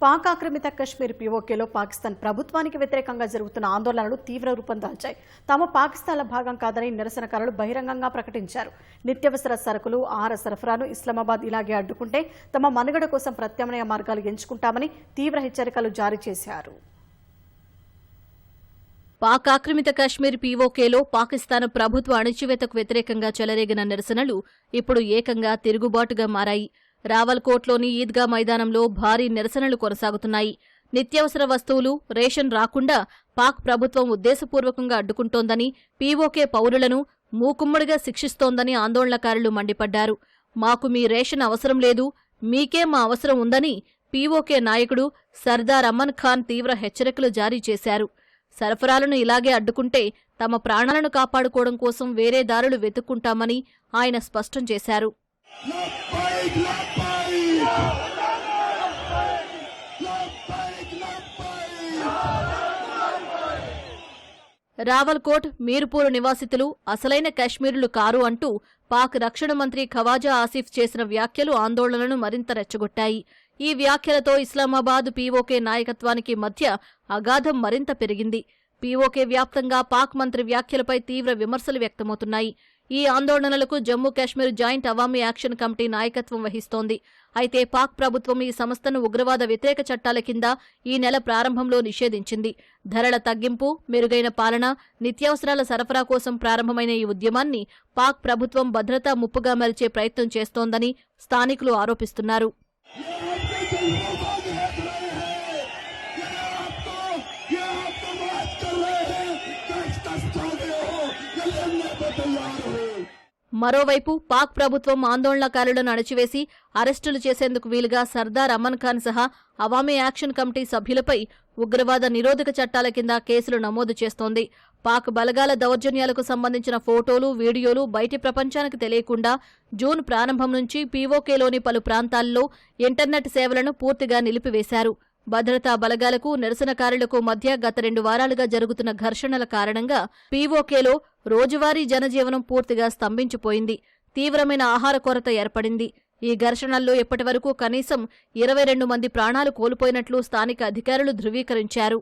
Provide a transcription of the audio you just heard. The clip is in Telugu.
పాక్ ఆక్రమిత కశ్మీర్ పీఓకేలో పాకిస్తాన్ ప్రభుత్వానికి వ్యతిరేకంగా జరుగుతున్న ఆందోళనలు తీవ్ర రూపం దాల్చాయి. తాము పాకిస్తాన్ల భాగం కాదని నిరసనకారులు బహిరంగంగా ప్రకటించారు. నిత్యావసర సరుకులు, ఆహార సరఫరాను ఇస్లామాబాద్ ఇలాగే అడ్డుకుంటే తమ మనుగడ కోసం ప్రత్యామ్నాయ మార్గాలు ఎంచుకుంటామని తీవ్ర హెచ్చరికలు జారీ చేశారు. పాక్ ఆక్రమిత కశ్మీర్ పీఓకేలో పాకిస్తాన్ ప్రభుత్వ అణచివేతకు వ్యతిరేకంగా చెలరేగిన నిరసనలు ఇప్పుడు ఏకంగా తిరుగుబాటుగా మారాయి. రావల్కోట్లోని ఈద్గా మైదానంలో భారీ నిరసనలు కొనసాగుతున్నాయి. నిత్యావసర వస్తువులు, రేషన్ రాకుండా పాక్ ప్రభుత్వం ఉద్దేశపూర్వకంగా అడ్డుకుంటోందని, పీఓకే పౌరులను మూకుమ్మడిగా శిక్షిస్తోందని ఆందోళనకారులు మండిపడ్డారు. మాకు మీ రేషన్ అవసరం లేదు, మీకే మా అవసరం ఉందని పీఓకే నాయకుడు సర్దార్ అమన్ ఖాన్ తీవ్ర హెచ్చరికలు జారీ చేశారు. సరఫరాలను ఇలాగే అడ్డుకుంటే తమ ప్రాణాలను కాపాడుకోవడం కోసం వేరే దారులు వెతుక్కుంటామని ఆయన స్పష్టం చేశారు. రావల్కోట్, మీర్పూర్ నివాసితులు అసలైన కశ్మీరులు కారు అంటూ పాక్ రక్షణ మంత్రి ఖవాజా ఆసిఫ్ చేసిన వ్యాఖ్యలు ఆందోళనను మరింత రెచ్చగొట్టాయి. ఈ వ్యాఖ్యలతో ఇస్లామాబాద్ పీఓకే నాయకత్వానికి మధ్య అగాధం మరింత పెరిగింది. పీఓకే వ్యాప్తంగా పాక్ మంత్రి వ్యాఖ్యలపై తీవ్ర విమర్శలు వ్యక్తమవుతున్నాయి. ఈ ఆందోళనలకు Jammu Kashmir joint Awami action committee నాయకత్వం వహిస్తోంది. అయితే పాక్ ప్రభుత్వం ఈ సంస్థను ఉగ్రవాద వ్యతిరేక చట్టాల కింద ఈ నెల ప్రారంభంలో నిషేధించింది. ధరల తగ్గింపు, మెరుగైన పాలన, నిత్యావసరాల సరఫరా కోసం ప్రారంభమైన ఈ ఉద్యమాన్ని పాక్ ప్రభుత్వం భద్రతా ముప్పుగా మలిచే ప్రయత్నం చేస్తోందని స్థానికులు ఆరోపిస్తున్నారు. మరోవైపు పాక్ ప్రభుత్వం ఆందోళనకారులను అణచివేసి అరెస్టులు చేసేందుకు వీలుగా సర్దార్ అమన్ ఖాన్ సహా అవామీ యాక్షన్ కమిటీ సభ్యులపై ఉగ్రవాద నిరోధక చట్టాల కింద కేసులు నమోదు చేస్తోంది. పాక్ బలగాల దౌర్జన్యాలకు సంబంధించిన ఫోటోలు, వీడియోలు బయటి ప్రపంచానికి తెలియకుండా జూన్ ప్రారంభం నుంచి పీఓకేలోని పలు ప్రాంతాల్లో ఇంటర్నెట్ సేవలను పూర్తిగా నిలిపివేశారు. భద్రతా బలగాలకు, నిరసనకారులకు మధ్య గత 2 వారాలుగా జరుగుతున్న ఘర్షణల కారణంగా పీఓకేలో రోజువారీ జనజీవనం పూర్తిగా స్తంభించిపోయింది. తీవ్రమైన ఆహార కొరత ఏర్పడింది. ఈ ఘర్షణల్లో ఇప్పటివరకు కనీసం 22 మంది ప్రాణాలు కోల్పోయినట్లు స్థానిక అధికారులు ధృవీకరించారు.